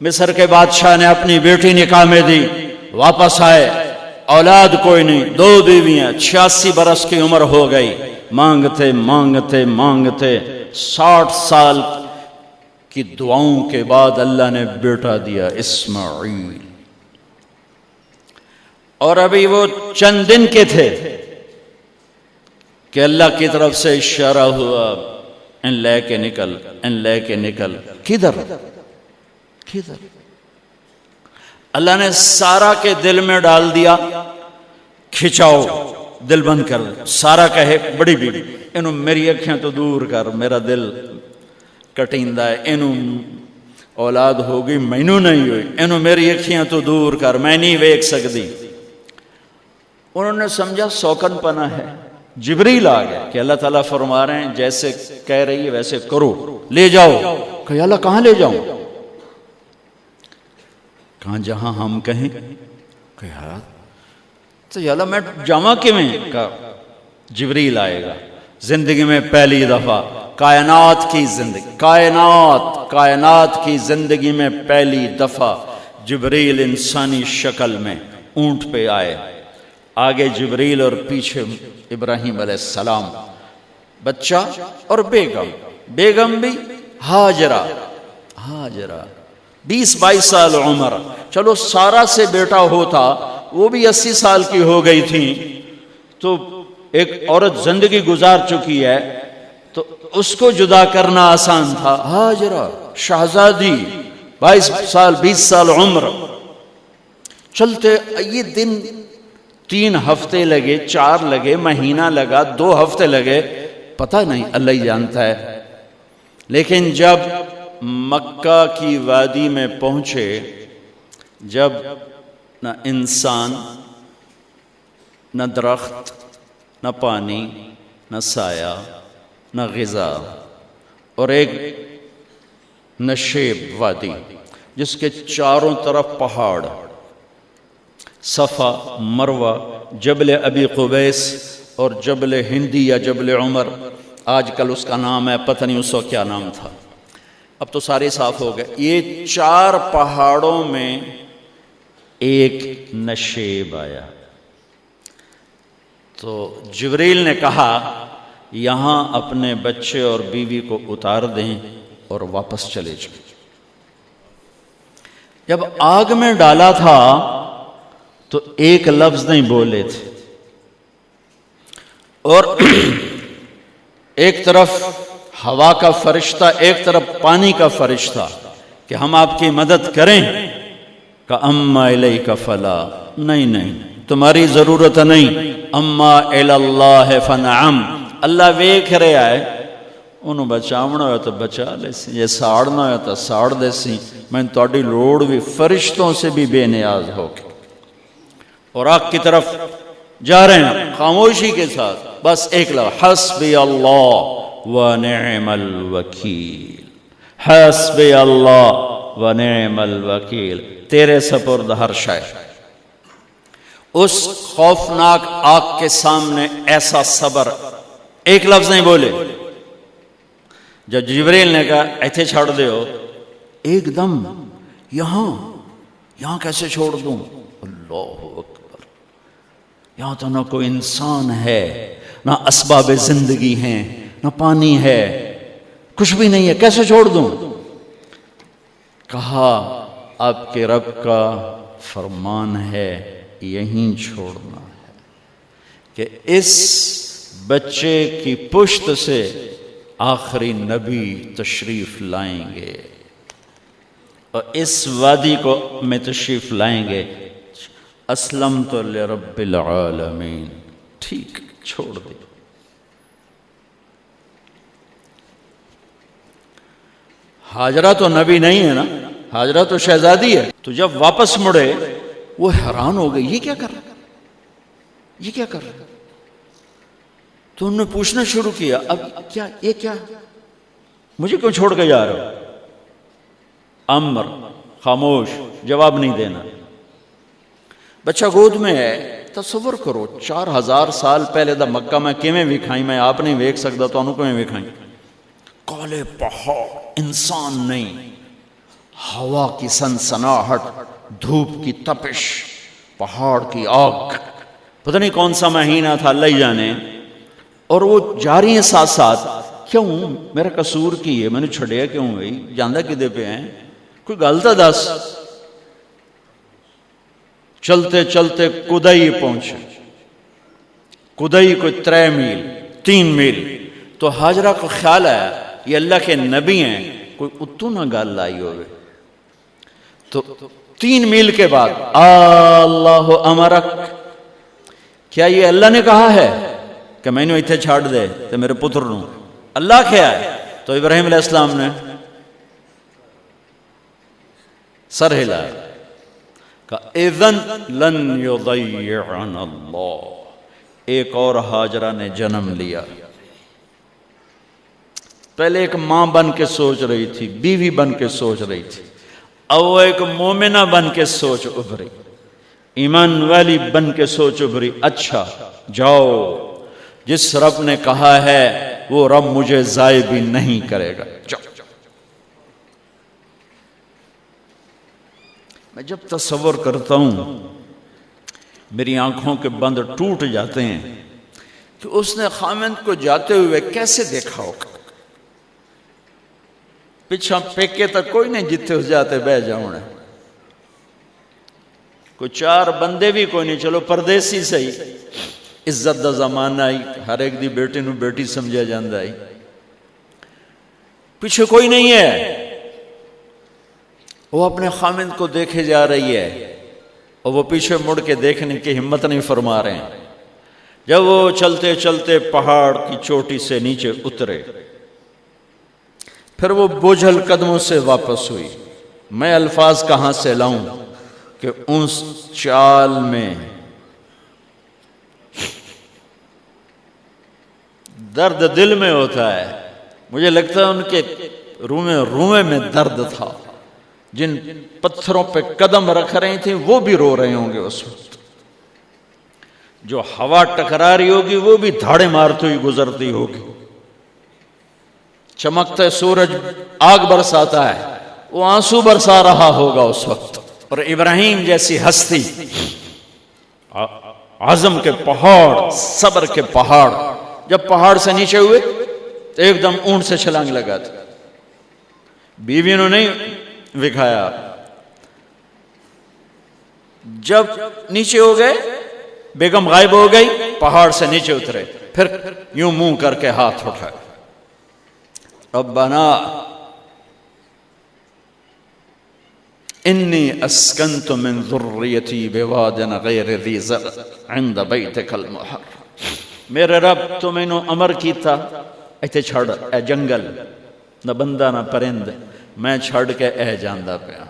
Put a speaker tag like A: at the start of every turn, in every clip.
A: مصر کے بادشاہ نے اپنی بیٹی نکاح میں دی، واپس آئے، اولاد کوئی نہیں، 2 بیویاں، 86 برس کی عمر ہو گئی، مانگتے مانگتے مانگتے 60 سال کی دعاؤں کے بعد اللہ نے بیٹا دیا، اسماعیل۔ اور ابھی وہ چند دن کے تھے کہ اللہ کی طرف سے اشارہ ہوا، ان لے کے نکل، ان لے کے نکل۔ کدھر؟ اللہ نے سارا کے دل میں ڈال دیا، کھچاؤ، دل بند کر۔ سارا کہے بڑی بیوی، انہوں میری اکھیاں تو دور کر، میرا دل کٹیندہ ہے، انہوں اولاد ہوگی مینوں نہیں ہوئی، انہوں میری اکھیاں تو دور کر، میں نہیں ویکھ سکتی۔ انہوں نے سمجھا سوکن پنا ہے۔ جبریل آ گیا کہ اللہ تعالیٰ فرما رہے ہیں جیسے کہہ رہی ہے ویسے کرو، لے جاؤ۔ کہ اللہ کہاں لے جاؤں؟ کہاں جہاں ہم کہیں۔ کہ یار تو یا اللہ میں جاواں کیویں؟ کہا جبریل آئے گا زندگی میں پہلی دفعہ، کائنات کی زندگی میں پہلی دفعہ جبریل انسانی شکل میں اونٹ پہ آئے، آگے جبریل اور پیچھے ابراہیم علیہ السلام، بچہ اور بیگم بھی ہاجرہ 20-22 سال عمر۔ چلو سارا سے بیٹا ہوتا، وہ بھی 80 سال کی ہو گئی تھی، تو ایک عورت زندگی گزار چکی ہے تو اس کو جدا کرنا آسان تھا۔ ہاجرہ شہزادی 22 سال 20 سال عمر، چلتے یہ دن 3 ہفتے لگے، 4 لگے، مہینہ لگا، 2 ہفتے لگے، پتہ نہیں، اللہ ہی جانتا ہے۔ لیکن جب مکہ کی وادی میں پہنچے، جب نہ انسان، نہ درخت، نہ پانی، نہ سایہ، نہ غذا، اور ایک نشیب وادی جس کے چاروں طرف پہاڑ، صفا، مروہ، جبل ابی قبیس اور جبل ہندی یا جبل عمر، آج کل اس کا نام ہے، پتہ نہیں اس وقت کیا نام تھا، اب تو سارے صاف ہو گئے۔ یہ 4 پہاڑوں میں ایک نشیب آیا، تو جبریل نے کہا یہاں اپنے بچے اور بیوی کو اتار دیں اور واپس چلے جائیں۔ جب آگ میں ڈالا تھا تو ایک لفظ نہیں بولے تھے، اور ایک طرف ہوا کا فرشتہ، ایک طرف پانی کا فرشتہ کہ ہم آپ کی مدد کریں، کہ اما الیک فلا، نہیں تمہاری ضرورت نہیں، اما اللہ فنعم، اللہ ویکھ رہا ہے، انہوں بچاونا ہویا تو بچا لے سی، یہ ساڑنا ہویا تو ساڑ دے سی، میں تہاڈی لوڑ بھی فرشتوں سے بھی بے نیاز ہو کے۔ اور آگ کی طرف جا رہے ہیں خاموشی کے ساتھ، بس ایک لفظ، حسبی اللہ ونعم الوکیل، حسبی اللہ ونعم الوکیل، تیرے سپرد ہر شے۔ اس خوفناک آگ کے سامنے ایسا صبر، ایک لفظ نہیں بولے۔ جب جبریل نے کہا ایتھے چھوڑ دے ہو، ایک دم یہاں کیسے چھوڑ دوں؟ اللہ اکبر، یہاں تو نہ کوئی انسان ہے، نہ اسباب زندگی ہیں، نہ پانی ہے، کچھ بھی نہیں ہے، کیسے چھوڑ دوں؟ کہا آپ کے رب کا فرمان ہے یہیں چھوڑنا ہے، کہ اس بچے کی پشت سے آخری نبی تشریف لائیں گے اور اس وادی کو میں تشریف لائیں گے۔ اسلمت لرب العالمین، ٹھیک چھوڑ دے۔ ہاجرہ تو نبی نہیں ہے نا، ہاجرہ تو شہزادی ہے۔ تو جب واپس مڑے وہ حیران ہو گئی، یہ کیا کر رہا، یہ کیا کر رہا؟ تو انہوں نے پوچھنا شروع کیا، اب کیا، یہ کیا، مجھے کیوں چھوڑ کے جا رہا ہو؟ امر، خاموش، جواب نہیں دینا۔ بچہ گود میں ہے، تصور کرو 4000 سال پہلے دا مکہ میں کیویں وکھائی، میں آپ نہیں ویکھ سکدا تو انہوں کیویں وکھائی؟ کالے پہاڑ، انسان نہیں، ہوا کی سنسناہٹ، دھوپ کی تپش، پہاڑ کی آگ، پتہ نہیں کون سا مہینہ تھا اللہ ہی جانے، اور وہ جاری ہیں ساتھ ساتھ. کیوں میرا قصور کی ہے، میں نے چھڑیا کیوں بھائی، جاندہ کدے پہ ہیں، کوئی گل تو دس. چلتے چلتے کدئی پہنچے. کدئی کوئی 3 میل 3 میل. تو ہاجرہ کو خیال آیا یہ اللہ کے نبی ہیں، کوئی اتو نہ گل لائی ہوئے. تو 3 میل کے بعد اللہ امرک، کیا یہ اللہ نے کہا ہے کہ میں نے اتنے چھاڑ دے تو میرے پتر نوں؟ اللہ کیا ہے؟ تو ابراہیم علیہ السلام نے سر ہلایا کہ اذن لن یضیعنا اللہ. ایک اور ہاجرہ نے جنم لیا. پہلے ایک ماں بن کے سوچ رہی تھی، بیوی بن کے سوچ رہی تھی، اب وہ ایک مومنہ بن کے سوچ ابھری، ایمان والی بن کے سوچ ابھری. اچھا جاؤ، جس رب نے کہا ہے وہ رب مجھے ضائع بھی نہیں کرے گا. جاؤ. میں جب تصور کرتا ہوں میری آنکھوں کے بند ٹوٹ جاتے ہیں کہ اس نے خامند کو جاتے ہوئے کیسے دیکھا ہوگا. پچھا پیکے تک کوئی نہیں جتے اس جاتے بہ جاؤں نے، کوئی 4 بندے بھی کوئی نہیں، چلو پردیسی صحیح، عزت دا زمانہ آئی، ہر ایک دی بیٹی نو بیٹی سمجھا جاندہ آئی، پیچھے کوئی نہیں ہے. وہ اپنے خامند کو دیکھے جا رہی ہے اور وہ پیچھے مڑ کے دیکھنے کی ہمت نہیں فرما رہے ہیں. جب وہ چلتے چلتے پہاڑ کی چوٹی سے نیچے اترے، پھر وہ بوجھل قدموں سے واپس ہوئی. میں الفاظ کہاں سے لاؤں کہ اس چال میں درد دل میں ہوتا ہے. مجھے لگتا ہے ان کے رومے میں درد تھا. جن پتھروں پہ قدم رکھ رہی تھیں وہ بھی رو رہے ہوں گے اس وقت. جو ہوا ٹکرا رہی ہوگی وہ بھی دھاڑے مارتی ہوئی گزرتی ہوگی. چمکتے سورج آگ برساتا ہے، وہ آنسو برسا رہا ہوگا اس وقت. اور ابراہیم جیسی ہستی، عزم کے پہاڑ، صبر کے پہاڑ، جب پہاڑ سے نیچے ہوئے تو ایک دم اونٹ سے چھلانگ لگا تھا. بیوی نے نہیں دکھایا. جب نیچے ہو گئے، بیگم غائب ہو گئی، پہاڑ سے نیچے اترے، پھر یوں منہ کر کے ہاتھ اٹھائے، ربنا انی اسکنت من ذریتی بواد غیر ذی زرع عند بیتک المحرم. میرے رب تو میں نے امر کیتا ایتھے چھڑ، اے جنگل، نہ بندہ نہ پرند، میں چھڑ کے اے جاندہ پیا.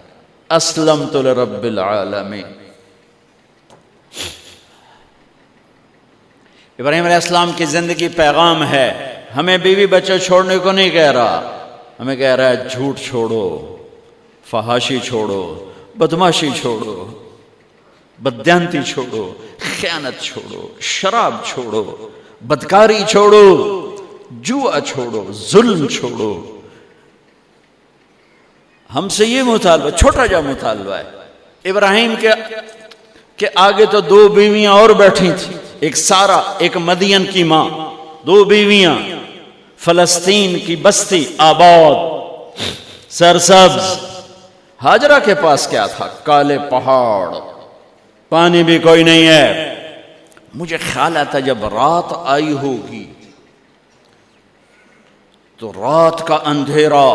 A: اسلمت لرب العالمین. ابراہیم علیہ السلام کی زندگی پیغام ہے. ہمیں بیوی بچے چھوڑنے کو نہیں کہہ رہا، ہمیں کہہ رہا ہے جھوٹ چھوڑو، فحاشی چھوڑو، بدماشی چھوڑو، بددیانتی چھوڑو، خیانت چھوڑو، شراب چھوڑو، بدکاری چھوڑو، جوا چھوڑو، ظلم چھوڑو. ہم سے یہ مطالبہ، چھوٹا جا مطالبہ ہے. ابراہیم کے آگے تو 2 بیویاں اور بیٹھی تھیں، ایک سارا، ایک مدین کی ماں، 2 بیویاں. فلسطین کی بستی آباد، سرسبز. ہاجرہ کے پاس کیا تھا؟ کالے پہاڑ، پانی بھی کوئی نہیں ہے. مجھے خیال آتا جب رات آئی ہوگی تو رات کا اندھیرا،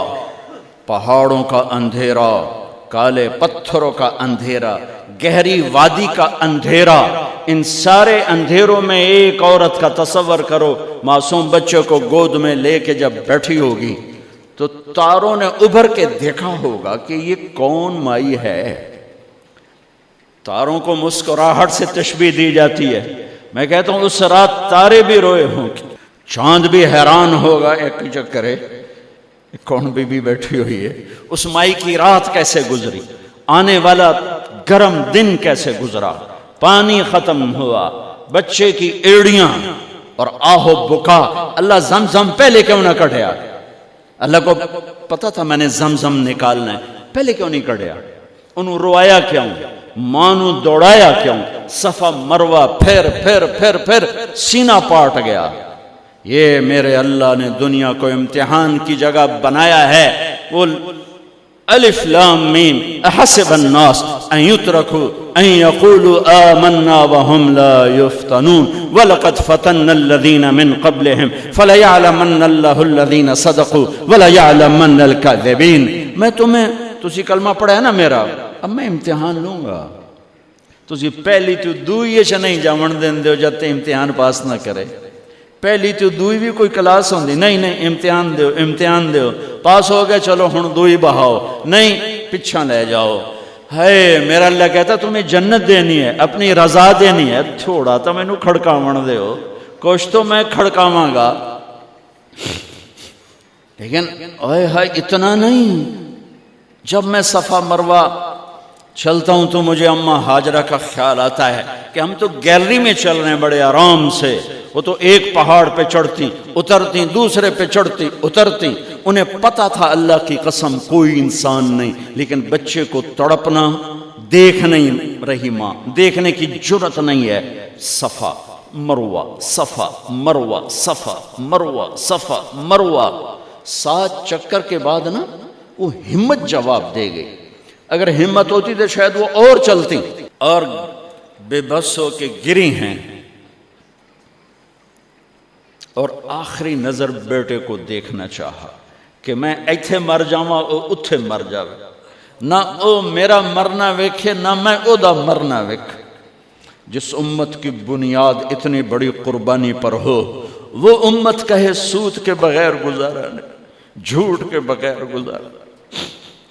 A: پہاڑوں کا اندھیرا، کالے پتھروں کا اندھیرا، گہری وادی کا اندھیرا، ان سارے اندھیروں میں ایک عورت کا تصور کرو، معصوم بچے کو گود میں لے کے جب بیٹھی ہوگی تو تاروں نے ابھر کے دیکھا ہوگا کہ یہ کون مائی ہے. تاروں کو مسکراہٹ سے تشبیہ دی جاتی ہے. میں کہتا ہوں اس رات تارے بھی روئے ہوں گے، چاند بھی حیران ہوگا، ایک چکرے کون بی بی بیٹھی ہوئی ہے. اس مائی کی رات کیسے گزری، آنے والا گرم دن کیسے گزرا، پانی ختم ہوا، بچے کی ایڑیاں اور آہو بکا. اللہ زمزم پہلے کیوں نہ کٹیا؟ اللہ کو پتا تھا میں نے زمزم نکالنا ہے. پہلے کیوں نہیں کڑیا؟ انہوں روایا کیوں؟ مانو دوڑایا کیوں؟ صفا مروہ پھر پھر پھر پھر سینہ پاٹ گیا۔ یہ میرے اللہ نے دنیا کو امتحان کی جگہ بنایا ہے۔ وہ الف لام میم احسب الناس ان يتركوا ان يقولوا آمنا وهم لا يفتنون ولقد فتنا الذين من قبلهم فليعلمن الله الذين صدقوا وليعلمن الكاذبين۔ میں تمہیں تسی کلمہ پڑھا ہے نا میرا، اب میں امتحان لوں گا۔ تسی پہلی تو دوئی چ نہیں جاون دین دیو جب تے امتحان پاس نہ کرے۔ پہلی تو دوئی بھی کوئی کلاس ہوندی نہیں، نہیں امتحان دیو امتحان دیو، پاس ہو گئے چلو ہن دوئی بہاؤ، نہیں پچھا لے جاؤ۔ ہے میرا اللہ کہتا تمہیں جنت دینی ہے، اپنی رضا دینی ہے، تھوڑا تو میں نو کھڑکاون دیو، کچھ تو میں کھڑکاواں گا، لیکن اوئے ہائے اتنا نہیں۔ جب میں صفا مروہ چلتا ہوں تو مجھے اماں ہاجرہ کا خیال آتا ہے کہ ہم تو گیلری میں چل رہے ہیں بڑے آرام سے، وہ تو ایک پہاڑ پہ چڑھتی اترتی، دوسرے پہ چڑھتی اترتی، انہیں پتا تھا اللہ کی قسم کوئی انسان نہیں، لیکن بچے کو تڑپنا دیکھ نہیں رہی ماں، دیکھنے کی جرت نہیں ہے۔ صفا مروہ صفا مروہ صفا مروہ صفا مروہ، 7 چکر کے بعد نا وہ ہمت جواب دے گئی۔ اگر ہمت ہوتی تو شاید وہ اور چلتی، اور بے بس ہو کے گری ہیں، اور آخری نظر بیٹے کو دیکھنا چاہا کہ میں ایتھے مر جاواں او اتھے مر جاوے، نہ او میرا مرنا ویکھے نہ میں او دا مرنا ویکھ۔ جس امت کی بنیاد اتنی بڑی قربانی پر ہو، وہ امت کہے سود کے بغیر گزارا نہیں، جھوٹ کے بغیر گزارا۔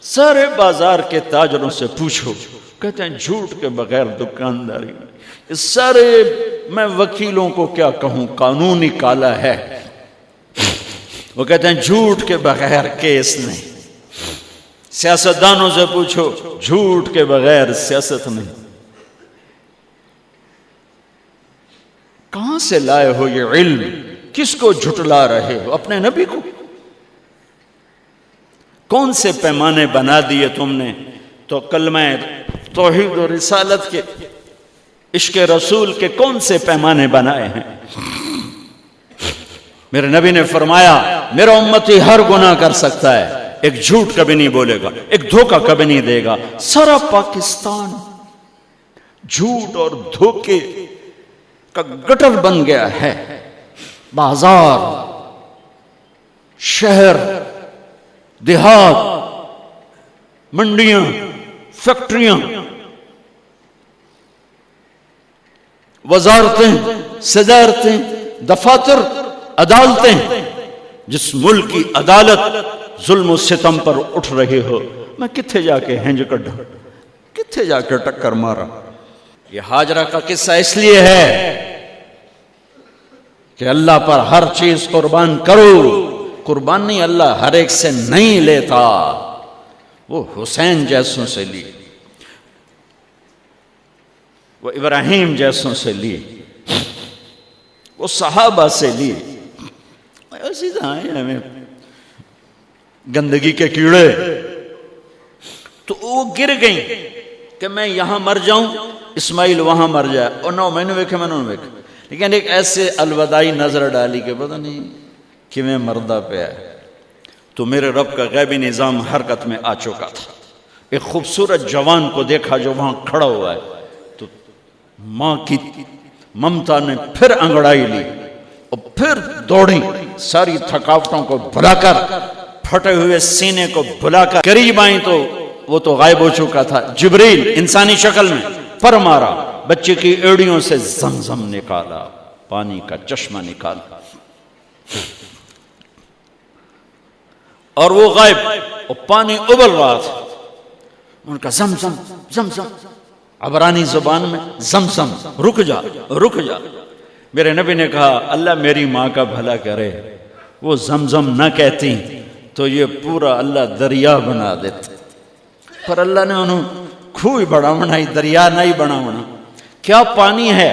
A: سارے بازار کے تاجروں سے پوچھو، کہتے ہیں جھوٹ کے بغیر دکانداری نہیں۔ اس سارے میں وکیلوں کو کیا کہوں، قانونی کالا ہے، وہ کہتے ہیں جھوٹ کے بغیر کیس نہیں۔ سیاستدانوں سے پوچھو، جھوٹ کے بغیر سیاست نہیں۔ کہاں سے لائے ہو یہ علم؟ کس کو جھٹلا رہے ہو؟ اپنے نبی کو؟ کون سے پیمانے بنا دیے تم نے؟ تو کلمہ توحید و رسالت کے، عشق رسول کے کون سے پیمانے بنائے ہیں؟ میرے نبی نے فرمایا میرا امتی ہر گناہ کر سکتا ہے، ایک جھوٹ کبھی نہیں بولے گا، ایک دھوکہ کبھی نہیں دے گا۔ سارا پاکستان جھوٹ اور دھوکے کا گٹر بن گیا ہے۔ بازار، شہر، دیہات، منڈیاں، فیکٹریاں، وزارتیں، صدارتیں، دفاتر، عدالتیں، جس ملک کی عدالت ظلم و ستم پر اٹھ رہے ہو، میں کتھے جا کے ہنج کڈھا، کتھے جا کے ٹکر مارا۔ یہ ہاجرہ کا قصہ اس لیے ہے کہ اللہ پر ہر چیز قربان کرو۔ قربان نہیں، اللہ ہر ایک سے نہیں لیتا، وہ حسین جیسوں سے لی، وہ ابراہیم جیسوں سے لی، وہ صحابہ سے لی۔ ایسی آئے ہمیں گندگی کے کیڑے، تو وہ گر گئیں کہ میں یہاں مر جاؤں، اسماعیل وہاں مر جائے، اور نو میں نے ویکھے میں نے ویکھے، لیکن ایک ایسے الوداعی نظر ڈالی کہ پتہ نہیں کہ میں مردہ پہ ہے۔ تو میرے رب کا غیبی نظام حرکت میں آ چکا تھا۔ ایک خوبصورت جوان کو دیکھا جو وہاں کھڑا ہوا ہے، تو ماں کی ممتا نے پھر انگڑائی لی اور پھر دوڑی، ساری تھکاوٹوں کو بھلا کر، پھٹے ہوئے سینے کو بھلا کر قریب آئیں تو وہ تو غائب ہو چکا تھا۔ جبریل انسانی شکل میں پر مارا، بچے کی ایڑیوں سے زمزم نکالا، پانی کا چشمہ نکالا، اور وہ غائب، اور پانی ابل رہا تھا۔ ان کا زمزم زمزم، عبرانی زبان میں زمزم، رک جا رک جا۔ میرے نبی نے کہا اللہ میری ماں کا بھلا کرے، وہ زمزم نہ کہتی تو یہ پورا اللہ دریا بنا دیتے، پر اللہ نے انہوں کھوئی بڑھاونا ہی، دریا نہیں بڑھاونا۔ کیا پانی ہے؟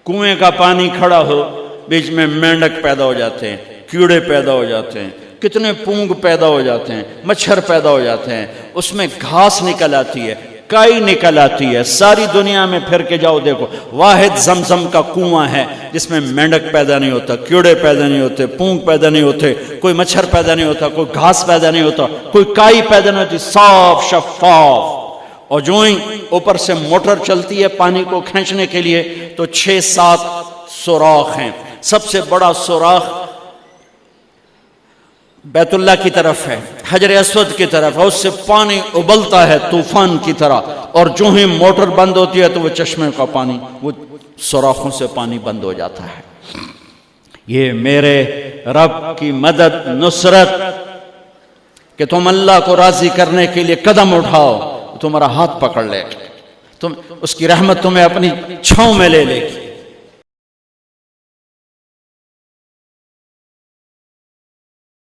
A: کنویں کا پانی کھڑا ہو، بیچ میں مینڈک پیدا ہو جاتے ہیں، کیڑے پیدا ہو جاتے ہیں، کتنے پونگ پیدا ہو جاتے ہیں، مچھر پیدا ہو جاتے ہیں، اس میں گھاس نکل آتی ہے، کائی نکل آتی ہے، ساری دنیا میں پھر کے جاؤ دیکھو، واحد زمزم کا کنواں ہے جس میں مینڈک پیدا نہیں ہوتا، کیڑے پیدا نہیں ہوتے، پونگ پیدا نہیں ہوتے، کوئی مچھر پیدا نہیں ہوتا، کوئی گھاس پیدا نہیں ہوتا، کوئی کائی پیدا نہیں ہوتی، صاف شفاف. اور جو ہی اوپر سے موٹر چلتی ہے پانی کو کھینچنے کے لیے تو 6-7 سوراخ ہیں. سب سے بڑا سوراخ بیت اللہ کی طرف ہے، حجر اسود کی طرف ہے، اس سے پانی ابلتا ہے طوفان کی طرح، اور جو ہی موٹر بند ہوتی ہے تو وہ چشمے کا پانی، وہ سوراخوں سے پانی بند ہو جاتا ہے. یہ میرے رب کی مدد، نصرت، کہ تم اللہ کو راضی کرنے کے لیے قدم اٹھاؤ، تمہارا ہاتھ پکڑ لے، تم اس کی رحمت تمہیں اپنی چھاؤں میں لے لے گی.